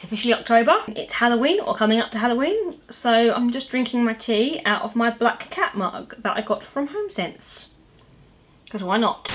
officially October. It's Halloween, or coming up to Halloween, so I'm just drinking my tea out of my black cat mug that I got from HomeSense. Because why not?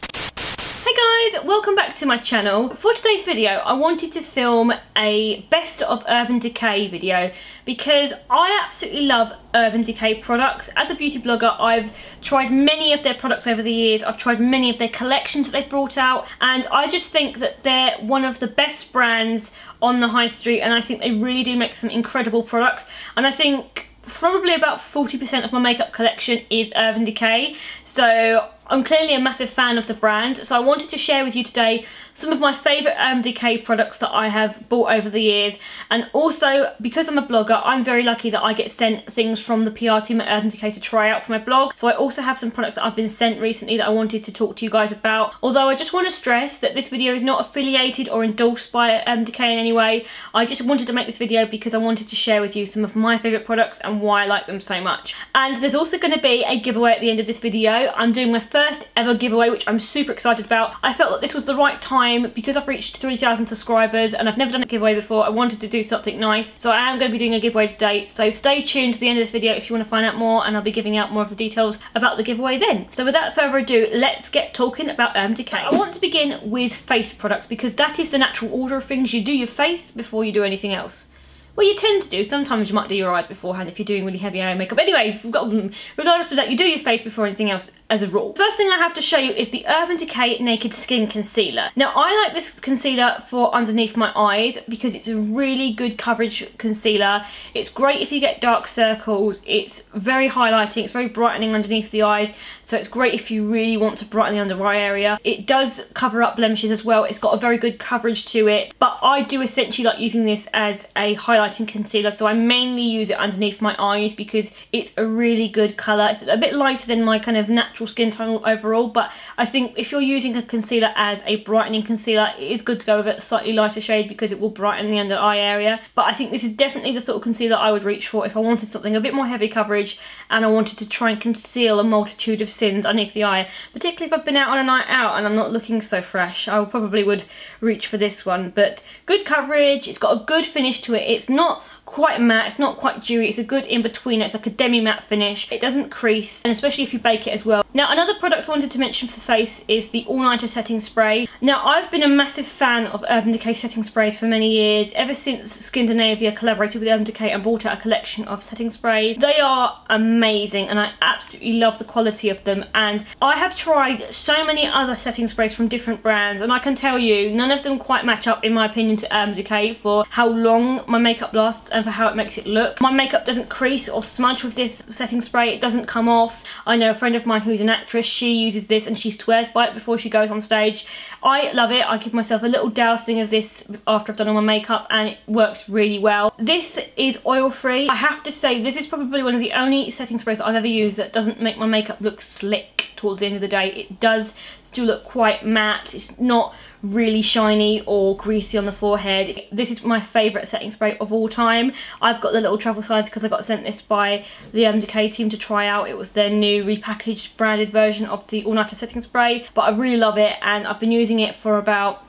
Hey guys, welcome back to my channel. For today's video, I wanted to film a best of Urban Decay video because I absolutely love Urban Decay products. As a beauty blogger, I've tried many of their products over the years. I've tried many of their collections that they've brought out, and I just think that they're one of the best brands on the high street, and I think they really do make some incredible products. And I think probably about 40% of my makeup collection is Urban Decay, so I'm clearly a massive fan of the brand. So I wanted to share with you today some of my favourite Urban Decay products that I have bought over the years. And also, because I'm a blogger, I'm very lucky that I get sent things from the PR team at Urban Decay to try out for my blog. So I also have some products that I've been sent recently that I wanted to talk to you guys about. Although I just want to stress that this video is not affiliated or endorsed by Urban Decay in any way. I just wanted to make this video because I wanted to share with you some of my favourite products and why I like them so much. And there's also going to be a giveaway at the end of this video. I'm doing my first ever giveaway, which I'm super excited about. I felt that this was the right time because I've reached 3,000 subscribers and I've never done a giveaway before. I wanted to do something nice, so I am going to be doing a giveaway today. So stay tuned to the end of this video if you want to find out more, and I'll be giving out more of the details about the giveaway then. So without further ado, let's get talking about Urban Decay. I want to begin with face products because that is the natural order of things. You do your face before you do anything else. Well, you tend to do. Sometimes you might do your eyes beforehand if you're doing really heavy eye makeup. Anyway, regardless of that, you do your face before anything else as a rule. First thing I have to show you is the Urban Decay Naked Skin Concealer. Now, I like this concealer for underneath my eyes because it's a really good coverage concealer. It's great if you get dark circles. It's very highlighting. It's very brightening underneath the eyes. So it's great if you really want to brighten the under eye area. It does cover up blemishes as well. It's got a very good coverage to it. But I do essentially like using this as a highlighting concealer. So I mainly use it underneath my eyes because it's a really good colour. It's a bit lighter than my kind of natural skin tone overall, but I think if you're using a concealer as a brightening concealer, it is good to go with a slightly lighter shade because it will brighten the under eye area. But I think this is definitely the sort of concealer I would reach for if I wanted something a bit more heavy coverage and I wanted to try and conceal a multitude of sins underneath the eye, particularly if I've been out on a night out and I'm not looking so fresh. I probably would reach for this one. But good coverage, it's got a good finish to it. It's not quite matte, it's not quite dewy, it's a good in-between. It's like a demi-matte finish. It doesn't crease, and especially if you bake it as well. Now, another product I wanted to mention for face is the All-Nighter Setting Spray. Now, I've been a massive fan of Urban Decay setting sprays for many years, ever since Skindinavia collaborated with Urban Decay and brought out a collection of setting sprays. They are amazing and I absolutely love the quality of them, and I have tried so many other setting sprays from different brands, and I can tell you none of them quite match up, in my opinion, to Urban Decay for how long my makeup lasts and for how it makes it look. My makeup doesn't crease or smudge with this setting spray. It doesn't come off. I know a friend of mine who's an actress, she uses this and she swears by it before she goes on stage. I love it. I give myself a little dousing of this after I've done all my makeup and it works really well. This is oil free. I have to say this is probably one of the only setting sprays that I've ever used that doesn't make my makeup look slick towards the end of the day. It does still look quite matte. It's not really shiny or greasy on the forehead. This is my favourite setting spray of all time. I've got the little travel size because I got sent this by the Urban Decay team to try out. It was their new repackaged branded version of the All Nighter setting spray, but I really love it and I've been using it for about,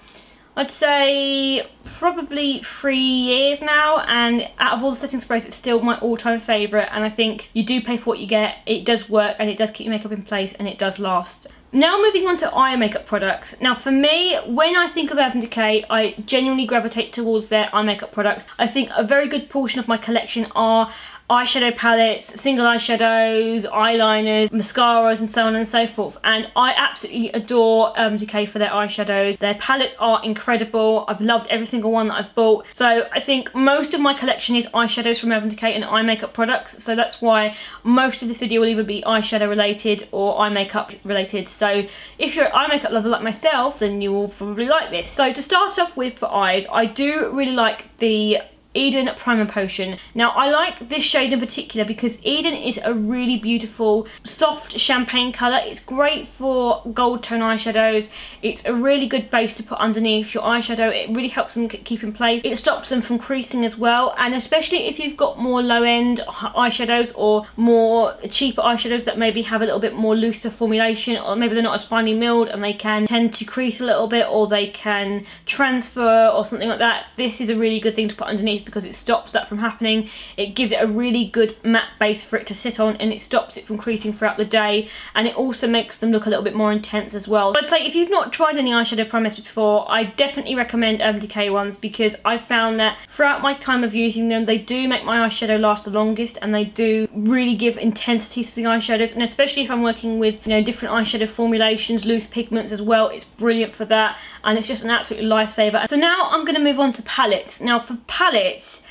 I'd say probably 3 years now, and out of all the setting sprays it's still my all-time favourite, and I think you do pay for what you get. It does work and it does keep your makeup in place and it does last. Now moving on to eye makeup products. Now for me, when I think of Urban Decay, I genuinely gravitate towards their eye makeup products. I think a very good portion of my collection are eyeshadow palettes, single eyeshadows, eyeliners, mascaras and so on and so forth, and I absolutely adore Urban Decay for their eyeshadows. Their palettes are incredible. I've loved every single one that I've bought, so I think most of my collection is eyeshadows from Urban Decay and eye makeup products, so that's why most of this video will either be eyeshadow related or eye makeup related. So if you're an eye makeup lover like myself, then you will probably like this. So to start off with for eyes, I do really like the Eden Primer Potion. Now I like this shade in particular because Eden is a really beautiful soft champagne colour. It's great for gold tone eyeshadows. It's a really good base to put underneath your eyeshadow. It really helps them keep in place. It stops them from creasing as well, and especially if you've got more low end eyeshadows or more cheaper eyeshadows that maybe have a little bit more looser formulation, or maybe they're not as finely milled and they can tend to crease a little bit, or they can transfer or something like that. This is a really good thing to put underneath because it stops that from happening. It gives it a really good matte base for it to sit on, and it stops it from creasing throughout the day, and it also makes them look a little bit more intense as well. I'd say if you've not tried any eyeshadow primers before, I definitely recommend Urban Decay ones, because I found that throughout my time of using them, they do make my eyeshadow last the longest, and they do really give intensity to the eyeshadows, and especially if I'm working with, you know, different eyeshadow formulations, loose pigments as well, it's brilliant for that, and it's just an absolute lifesaver. So now I'm going to move on to palettes. Now for palettes,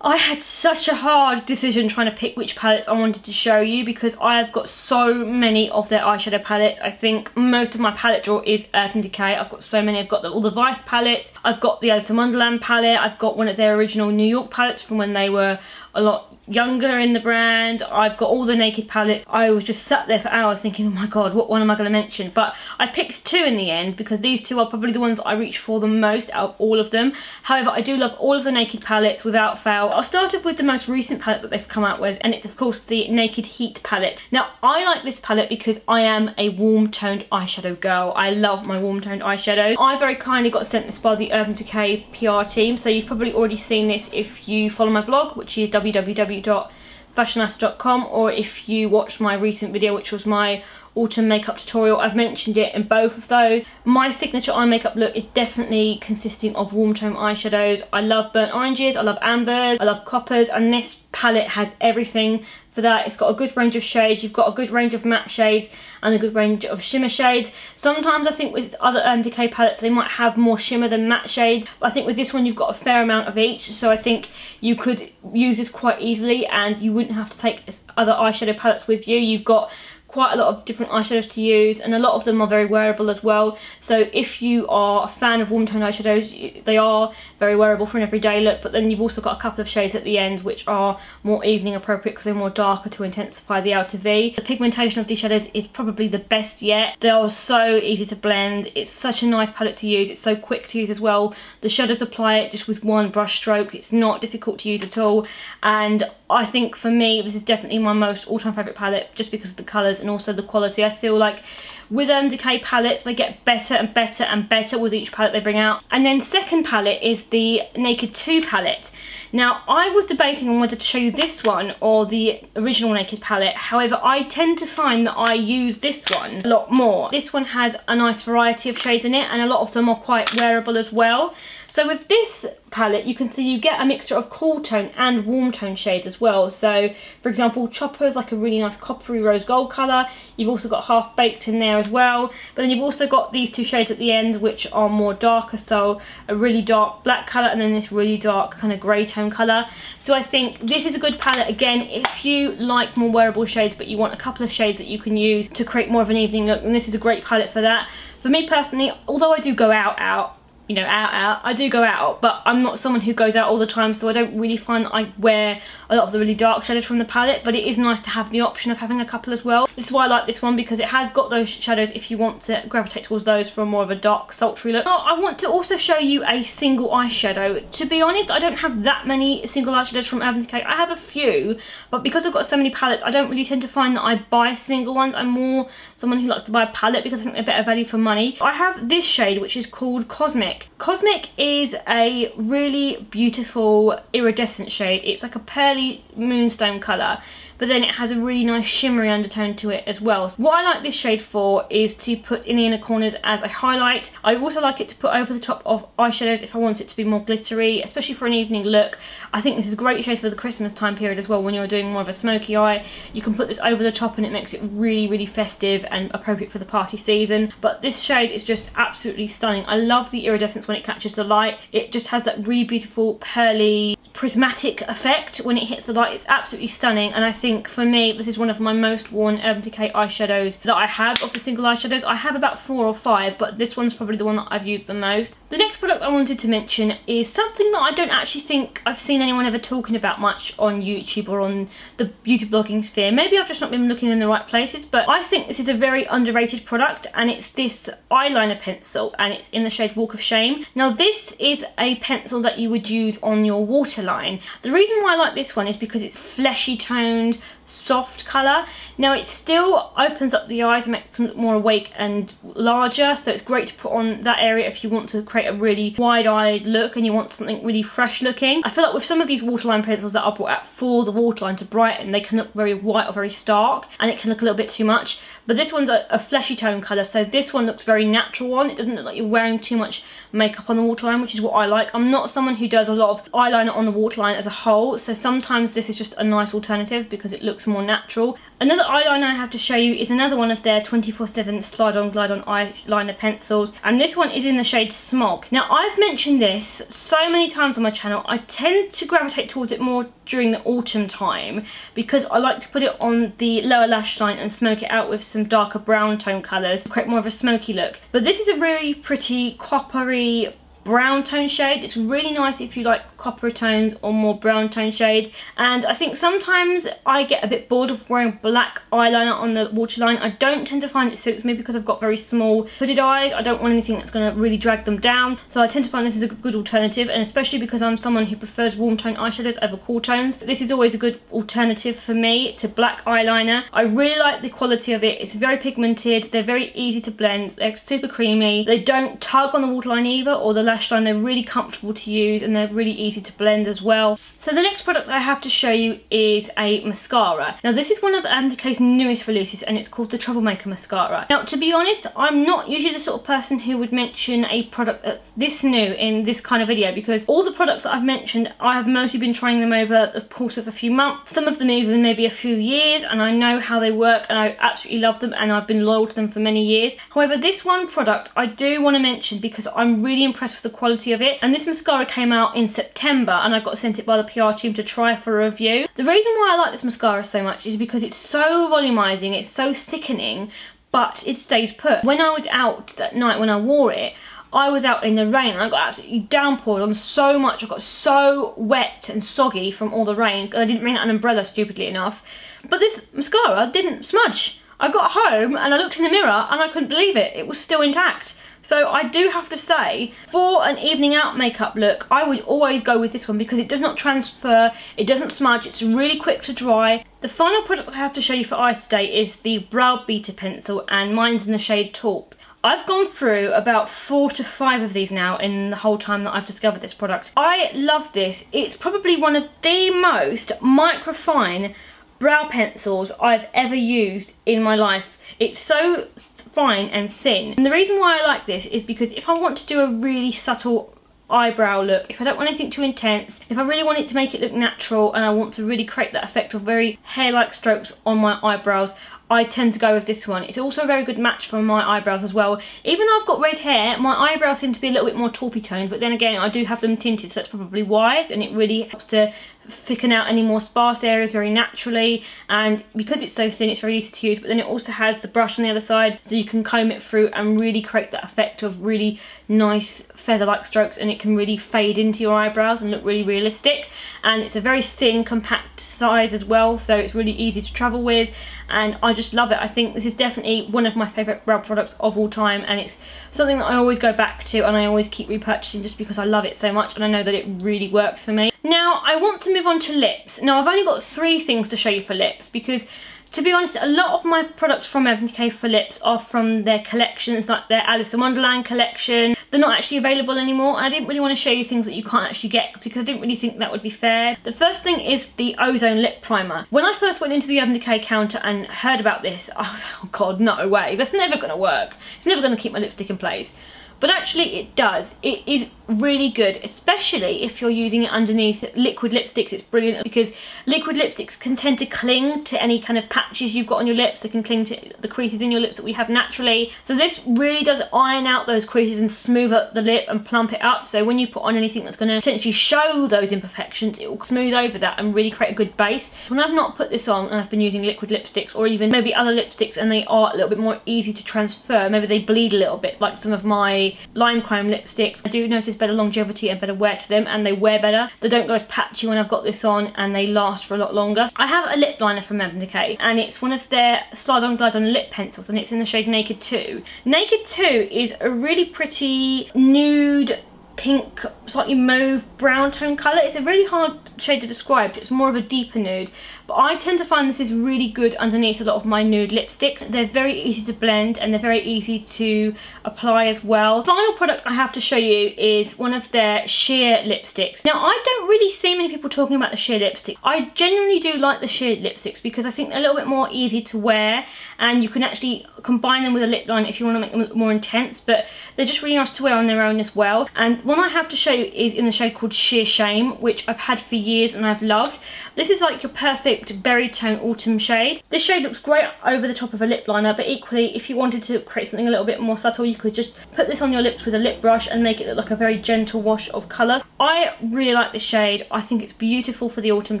I had such a hard decision trying to pick which palettes I wanted to show you, because I have got so many of their eyeshadow palettes. I think most of my palette drawer is Urban Decay. I've got so many. I've got all the Vice palettes, I've got the Alice in Wonderland palette, I've got one of their original New York palettes from when they were a lot younger in the brand. I've got all the Naked palettes. I was just sat there for hours thinking, oh my god, what one am I going to mention? But I picked two in the end because these two are probably the ones that I reach for the most out of all of them. However, I do love all of the Naked palettes without fail. I'll start off with the most recent palette that they've come out with, and it's of course the Naked Heat palette. Now I like this palette because I am a warm toned eyeshadow girl. I love my warm toned eyeshadows. I very kindly got sent this by the Urban Decay PR team, so you've probably already seen this if you follow my blog, which is www.fashioneyesta.com, or if you watched my recent video, which was my autumn makeup tutorial. I've mentioned it in both of those. My signature eye makeup look is definitely consisting of warm tone eyeshadows. I love burnt oranges, I love ambers, I love coppers, and this palette has everything for that. It's got a good range of shades, you've got a good range of matte shades and a good range of shimmer shades. Sometimes I think with other Urban Decay palettes they might have more shimmer than matte shades, but I think with this one you've got a fair amount of each, so I think you could use this quite easily and you wouldn't have to take other eyeshadow palettes with you. You've got quite a lot of different eyeshadows to use, and a lot of them are very wearable as well. So if you are a fan of warm tone eyeshadows, they are very wearable for an everyday look, but then you've also got a couple of shades at the end which are more evening appropriate because they're more darker to intensify the outer V. The pigmentation of these shadows is probably the best yet. They are so easy to blend. It's such a nice palette to use. It's so quick to use as well. The shadows apply it just with one brush stroke. It's not difficult to use at all, and I think for me this is definitely my most all-time favourite palette just because of the colours and also the quality. I feel like with Urban Decay palettes they get better and better and better with each palette they bring out. And then second palette is the Naked 2 palette. Now I was debating on whether to show you this one or the original Naked palette, however I tend to find that I use this one a lot more. This one has a nice variety of shades in it and a lot of them are quite wearable as well. So with this palette you can see you get a mixture of cool tone and warm tone shades as well. So for example, Chopper is like a really nice coppery rose gold colour. You've also got Half Baked in there as well, but then you've also got these two shades at the end which are more darker, so a really dark black colour and then this really dark kind of grey tone colour. So I think this is a good palette again if you like more wearable shades but you want a couple of shades that you can use to create more of an evening look, and this is a great palette for that. For me personally, although I do go out, you know, I do go out, but I'm not someone who goes out all the time, so I don't really find that I wear a lot of the really dark shadows from the palette, but it is nice to have the option of having a couple as well. This is why I like this one, because it has got those shadows if you want to gravitate towards those for more of a dark, sultry look. Now, I want to also show you a single eyeshadow. To be honest, I don't have that many single eyeshadows from Urban Decay. I have a few, but because I've got so many palettes, I don't really tend to find that I buy single ones. I'm more someone who likes to buy a palette because I think they're better value for money. I have this shade, which is called Cosmic. Cosmic is a really beautiful iridescent shade. It's like a pearly moonstone colour, but then it has a really nice shimmery undertone to it as well. So what I like this shade for is to put in the inner corners as a highlight. I also like it to put over the top of eyeshadows if I want it to be more glittery, especially for an evening look. I think this is a great shade for the Christmas time period as well. When you're doing more of a smoky eye, you can put this over the top and it makes it really, really festive and appropriate for the party season. But this shade is just absolutely stunning. I love the iridescence when it catches the light. It just has that really beautiful pearly prismatic effect when it hits the light. It's absolutely stunning, and I think for me this is one of my most worn Urban Decay eyeshadows that I have. Of the single eyeshadows, I have about 4 or 5, but this one's probably the one that I've used the most. The next product product I wanted to mention is something that I don't actually think I've seen anyone ever talking about much on YouTube or on the beauty blogging sphere. Maybe I've just not been looking in the right places, but I think this is a very underrated product, and it's this eyeliner pencil, and it's in the shade Walk of Shame. Now this is a pencil that you would use on your waterline. The reason why I like this one is because it's fleshy toned, soft colour. Now it still opens up the eyes and makes them look more awake and larger, so it's great to put on that area if you want to create a really wide-eyed look and you want something really fresh looking. I feel like with some of these waterline pencils that are brought out for the waterline to brighten, they can look very white or very stark, and it can look a little bit too much. But this one's a fleshy tone colour, so this one looks very natural on. It doesn't look like you're wearing too much makeup on the waterline, which is what I like. I'm not someone who does a lot of eyeliner on the waterline as a whole, so sometimes this is just a nice alternative because it looks more natural. Another eyeliner I have to show you is another one of their 24/7 slide on glide on eyeliner pencils, and this one is in the shade Smog. Now I've mentioned this so many times on my channel. I tend to gravitate towards it more during the autumn time because I like to put it on the lower lash line and smoke it out with some darker brown tone colours to create more of a smoky look. But this is a really pretty coppery brown tone shade. It's really nice if you like copper tones or more brown tone shades, and I think sometimes I get a bit bored of wearing black eyeliner on the waterline. I don't tend to find it suits me because I've got very small hooded eyes. I don't want anything that's going to really drag them down, so I tend to find this is a good alternative, and especially because I'm someone who prefers warm tone eyeshadows over cool tones, this is always a good alternative for me to black eyeliner. I really like the quality of it. It's very pigmented, they're very easy to blend, they're super creamy, they don't tug on the waterline either or the lash line. They're really comfortable to use and they're really easy to blend as well. So the next product I have to show you is a mascara. Now this is one of Urban Decay's newest releases, and it's called the Troublemaker Mascara. Now to be honest, I'm not usually the sort of person who would mention a product that's this new in this kind of video, because all the products that I've mentioned, I have mostly been trying them over the course of a few months, some of them even maybe a few years, and I know how they work and I absolutely love them and I've been loyal to them for many years. However, this one product I do want to mention because I'm really impressed with the quality of it, and this mascara came out in September and I got sent it by the PR team to try for a review. The reason why I like this mascara so much is because it's so volumizing, it's so thickening, but it stays put. When I was out that night when I wore it, I was out in the rain and I got absolutely downpoured on so much. I got so wet and soggy from all the rain. I didn't bring out an umbrella, stupidly enough. But this mascara didn't smudge. I got home and I looked in the mirror and I couldn't believe it. It was still intact. So I do have to say, for an evening out makeup look, I would always go with this one because it does not transfer, it doesn't smudge, it's really quick to dry. The final product I have to show you for eyes today is the Brow Beater pencil, and mine's in the shade Taupe. I've gone through about 4 to 5 of these now in the whole time that I've discovered this product. I love this. It's probably one of the most microfine brow pencils I've ever used in my life. It's so fine and thin. And the reason why I like this is because if I want to do a really subtle eyebrow look, if I don't want anything too intense, if I really want it to make it look natural and I want to really create that effect of very hair-like strokes on my eyebrows, I tend to go with this one. It's also a very good match for my eyebrows as well. Even though I've got red hair, my eyebrows seem to be a little bit more taupey toned, but then again I do have them tinted, so that's probably why, and it really helps to thicken out any more sparse areas very naturally. And because it's so thin, it's very easy to use, but then it also has the brush on the other side, so you can comb it through and really create that effect of really nice feather-like strokes, and it can really fade into your eyebrows and look really realistic. And it's a very thin, compact size as well, so it's really easy to travel with, and I just love it. I think this is definitely one of my favourite brow products of all time, and it's something that I always go back to and I always keep repurchasing just because I love it so much and I know that it really works for me. Now I want to move on to lips. Now I've only got 3 things to show you for lips because, to be honest, a lot of my products from Urban Decay for lips are from their collections, like their Alice in Wonderland collection. They're not actually available anymore, and I didn't really want to show you things that you can't actually get because I didn't really think that would be fair. The first thing is the Ozone Lip Primer. When I first went into the Urban Decay counter and heard about this, I was like, oh god, no way, that's never going to work. It's never going to keep my lipstick in place. But actually it does. It is really good, especially if you're using it underneath liquid lipsticks. It's brilliant because liquid lipsticks can tend to cling to any kind of patches you've got on your lips. They can cling to the creases in your lips that we have naturally. So this really does iron out those creases and smooth up the lip and plump it up. So when you put on anything that's going to potentially show those imperfections, it will smooth over that and really create a good base. When I've not put this on and I've been using liquid lipsticks or even maybe other lipsticks and they are a little bit more easy to transfer, maybe they bleed a little bit like some of my Decay Lime Crime lipsticks. I do notice better longevity and better wear to them, and they wear better. They don't go as patchy when I've got this on, and they last for a lot longer. I have a lip liner from Urban Decay, and it's one of their Slide On Glide On lip pencils, and it's in the shade Naked 2. Naked 2 is a really pretty nude pink, slightly mauve brown tone colour. It's a really hard shade to describe. It's more of a deeper nude, but I tend to find this is really good underneath a lot of my nude lipsticks. They're very easy to blend and they're very easy to apply as well. The final product I have to show you is one of their sheer lipsticks. Now, I don't really see many people talking about the sheer lipstick. I genuinely do like the sheer lipsticks because I think they're a little bit more easy to wear, and you can actually combine them with a lip liner if you want to make them look more intense, but they're just really nice to wear on their own as well. And one I have to show you is in the shade called Sheer Shame, which I've had for years and I've loved. This is like your perfect berry tone autumn shade. This shade looks great over the top of a lip liner, but equally if you wanted to create something a little bit more subtle, you could just put this on your lips with a lip brush and make it look like a very gentle wash of colour. I really like this shade. I think it's beautiful for the autumn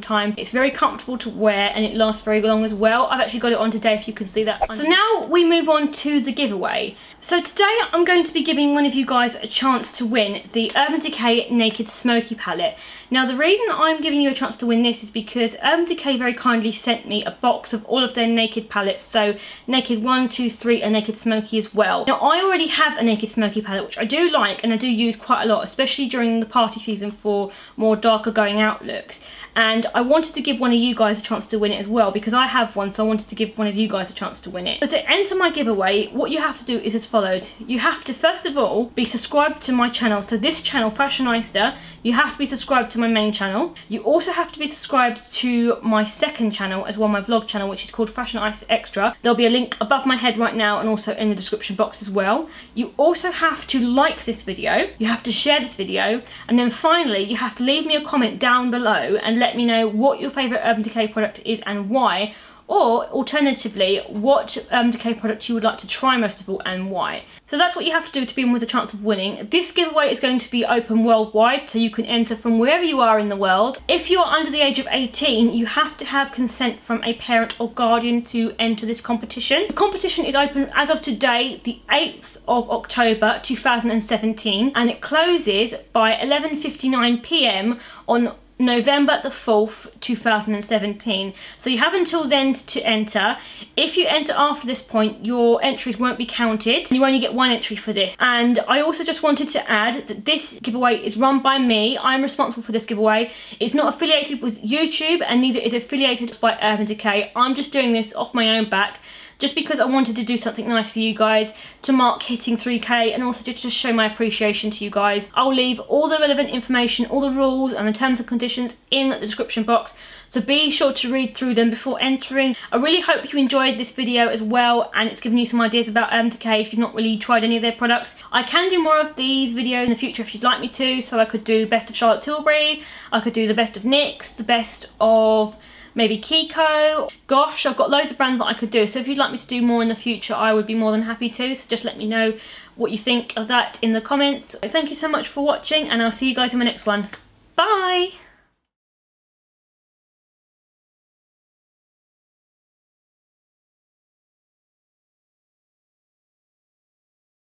time. It's very comfortable to wear and it lasts very long as well. I've actually got it on today, if you can see that. So now we move on to the giveaway. So today I'm going to be giving one of you guys a chance to win the Urban Decay Naked Smokey palette. Now, the reason I'm giving you a chance to win this is because Urban Decay very kindly sent me a box of all of their Naked palettes, so Naked 1, 2, 3 and Naked Smokey as well. Now, I already have a Naked Smokey palette, which I do like and I do use quite a lot, especially during the party season for more darker going out looks. And I wanted to give one of you guys a chance to win it as well because I have one, so I wanted to give one of you guys a chance to win it. So to enter my giveaway, what you have to do is as followed. You have to first of all be subscribed to my channel. So this channel, Fashioneyesta, you have to be subscribed to my main channel. You also have to be subscribed to my second channel as well, my vlog channel, which is called Fashioneyesta Extra. There'll be a link above my head right now and also in the description box as well. You also have to like this video, you have to share this video, and then finally you have to leave me a comment down below and let me know what your favourite Urban Decay product is and why, or alternatively what Urban Decay product you would like to try most of all and why. So that's what you have to do to be in with a chance of winning. This giveaway is going to be open worldwide, so you can enter from wherever you are in the world. If you're under the age of 18, you have to have consent from a parent or guardian to enter this competition. The competition is open as of today, the 8th of October 2017, and it closes by 11:59 PM on November the 4th, 2017. So you have until then to enter. If you enter after this point, your entries won't be counted. You only get one entry for this. And I also just wanted to add that this giveaway is run by me. I'm responsible for this giveaway. It's not affiliated with YouTube and neither is affiliated by Urban Decay. I'm just doing this off my own back, just because I wanted to do something nice for you guys to mark hitting 3K and also just to show my appreciation to you guys. I'll leave all the relevant information, all the rules and the terms and conditions in the description box, so be sure to read through them before entering. I really hope you enjoyed this video as well and it's given you some ideas about Urban Decay if you've not really tried any of their products. I can do more of these videos in the future if you'd like me to, so I could do best of Charlotte Tilbury, I could do the best of NYX, the best of maybe Kiko. Gosh, I've got loads of brands that I could do, so if you'd like me to do more in the future, I would be more than happy to, so just let me know what you think of that in the comments. Thank you so much for watching and I'll see you guys in my next one. Bye!